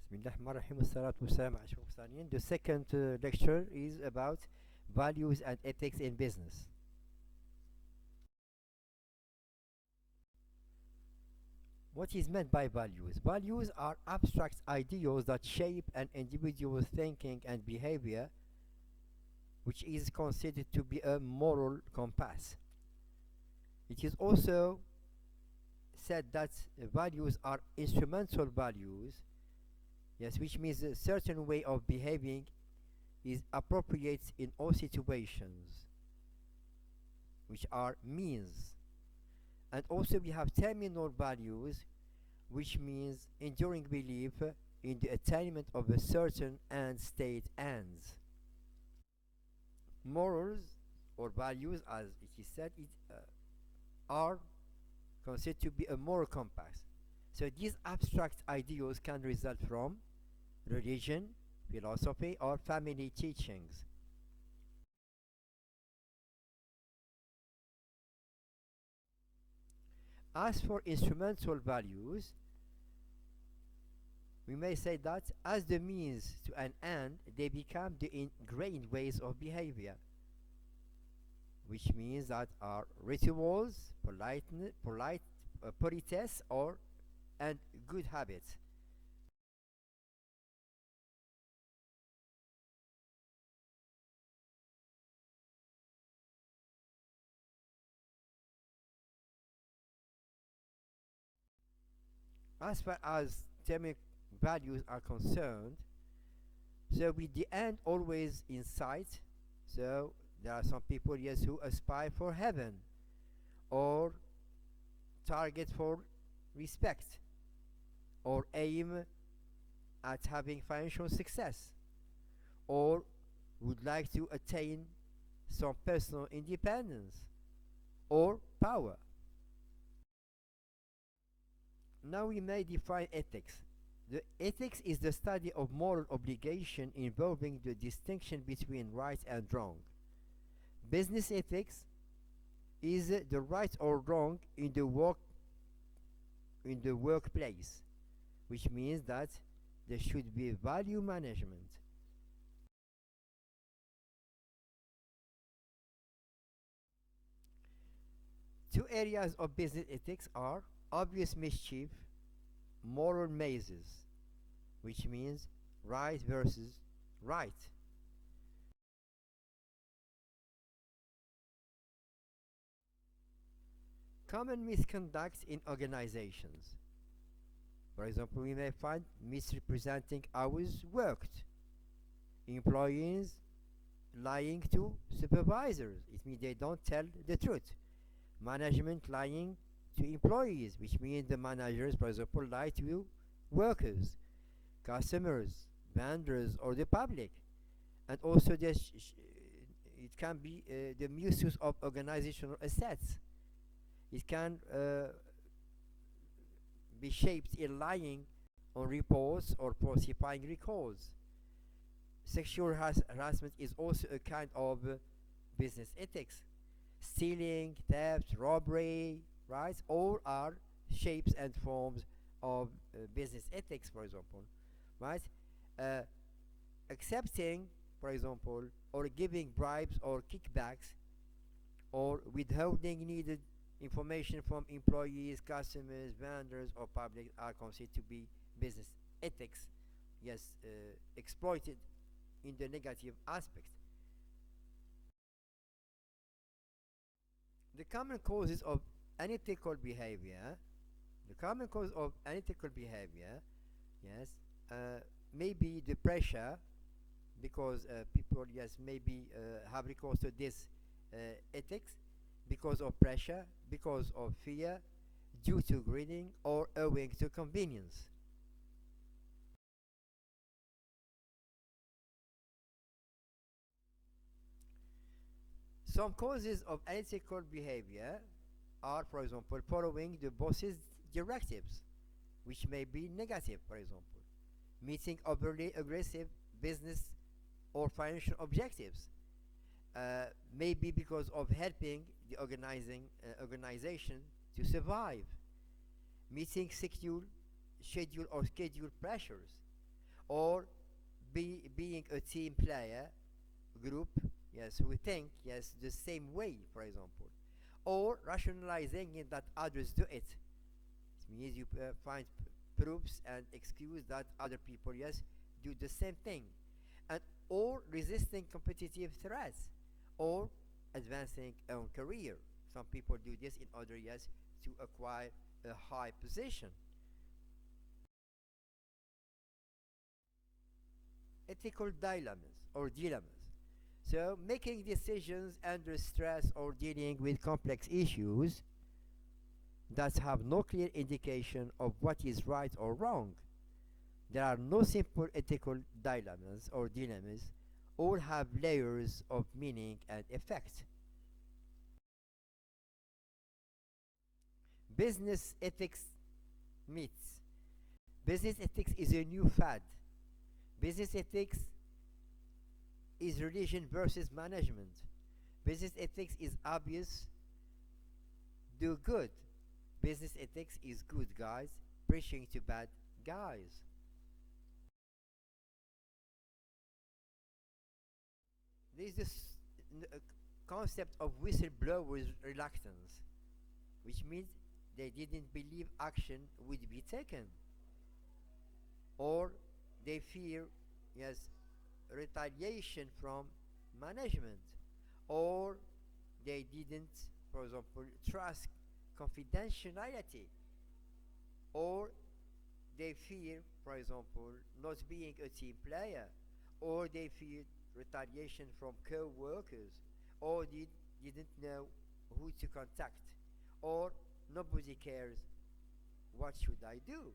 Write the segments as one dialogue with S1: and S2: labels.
S1: Bismillahirrahmanirrahim. Wassalatu wassalamu ala ashrafil mursalin. The second lecture is about values and ethics in business. What is meant by values? Values are abstract ideals that shape an individual's thinking and behavior, which is considered to be a moral compass. It is also said that values are instrumental values, yes, which means a certain way of behaving is appropriate in all situations, which are means. And also we have terminal values, which means enduring belief in the attainment of a certain end state ends. Morals or values, as it is said, are considered to be a moral compass. So these abstract ideals can result from religion, philosophy, or family teachings. As for instrumental values, we may say that as the means to an end, they become the ingrained ways of behavior, which means that are rituals, politesse, and good habits. As far as termic values are concerned, so with the end always in sight, so there are some people, yes, who aspire for heaven or target for respect or aim at having financial success or would like to attain some personal independence or power. Now we may define ethics. The ethics is the study of moral obligation involving the distinction between right and wrong. Business ethics is the right or wrong in the workplace, which means that there should be value management. Two areas of business ethics are obvious mischief, moral mazes, which means right versus right. Common misconduct in organizations. For example, we may find misrepresenting hours worked, employees lying to supervisors, it means they don't tell the truth, management lying to employees, which means the managers, for example, lie to workers, customers, vendors, or the public. And also it can be the misuse of organizational assets. It can be shaped in lying on reports or falsifying records. Sexual harassment is also a kind of business ethics. Stealing, theft, robbery, right? All are shapes and forms of business ethics, for example, right? Accepting, for example, or giving bribes or kickbacks, or withholding needed information from employees, customers, vendors, or public are considered to be business ethics, yes, exploited in the negative aspect. The common causes of unethical behavior, yes, maybe the pressure, because people, yes, maybe have recourse to this ethics because of pressure, because of fear, due to greeding, or owing to convenience. Some causes of unethical behavior are, for example, following the boss's directives, which may be negative, for example, meeting overly aggressive business or financial objectives, maybe because of helping the organization to survive, meeting schedule or schedule pressures, or being a team player group, yes, who think, yes, the same way, for example, or rationalizing it that others do it. It means you find proofs and excuse that other people, yes, do the same thing, and or resisting competitive threats, or advancing own career. Some people do this in order, yes, to acquire a high position. Ethical dilemmas or dilemmas. So, making decisions under stress or dealing with complex issues that have no clear indication of what is right or wrong. There are no simple ethical dilemmas or dilemmas, all have layers of meaning and effect. Business ethics myths. Business ethics is a new fad. Business ethics is religion versus management. Business ethics is obvious, do good. Business ethics is good guys preaching to bad guys. There is this concept of whistleblowers reluctance, which means they didn't believe action would be taken, or they fear, yes, retaliation from management, or they didn't, for example, trust confidentiality, or they fear, for example, not being a team player, or they fear retaliation from co-workers, or didn't know who to contact, or nobody cares, what should I do?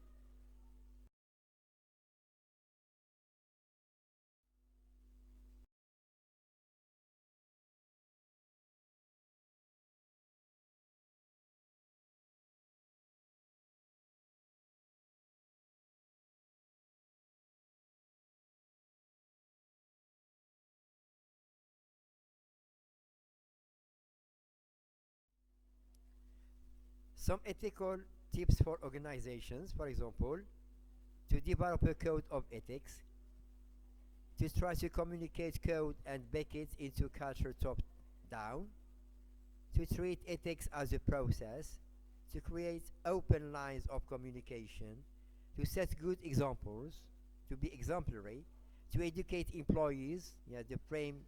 S1: Some ethical tips for organizations, for example, to develop a code of ethics, to try to communicate code and bake it into culture top down, to treat ethics as a process, to create open lines of communication, to set good examples, to be exemplary, to educate employees, yeah, to frame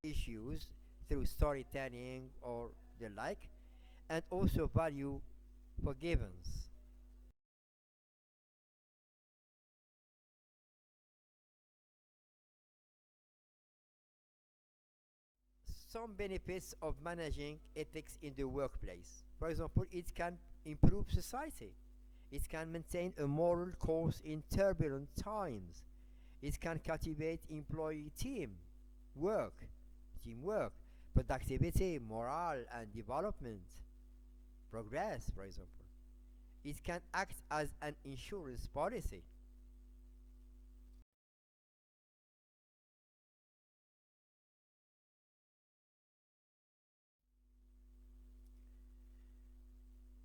S1: issues through storytelling or the like, and also value forgiveness. Some benefits of managing ethics in the workplace. For example, it can improve society. It can maintain a moral course in turbulent times. It can cultivate employee work, teamwork, productivity, morale, and development, progress, for example. It can act as an insurance policy.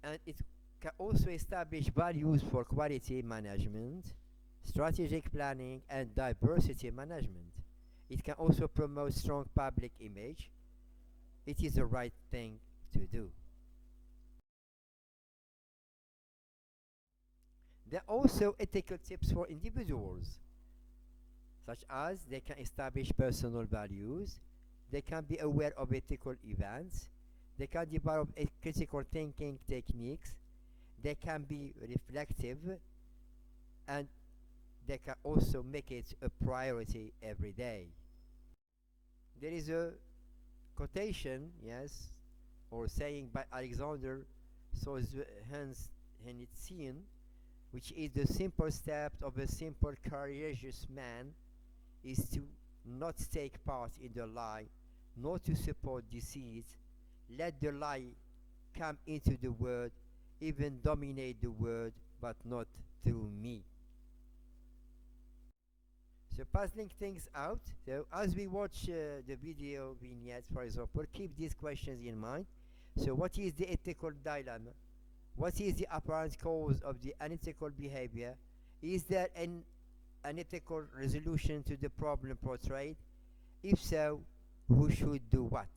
S1: And it can also establish values for quality management, strategic planning, and diversity management. It can also promote strong public image. It is the right thing to do. There are also ethical tips for individuals, such as they can establish personal values, they can be aware of ethical events, they can develop critical thinking techniques, they can be reflective, and they can also make it a priority every day. There is a quotation, yes, or saying by Alexander Solzhenitsyn, which is the simple step of a simple courageous man is to not take part in the lie, nor to support deceit. Let the lie come into the word, even dominate the word, but not through me. So puzzling things out. So as we watch the video vignettes, for example, keep these questions in mind. So what is the ethical dilemma? What is the apparent cause of the unethical behavior? Is there an an ethical resolution to the problem portrayed? If so, who should do what?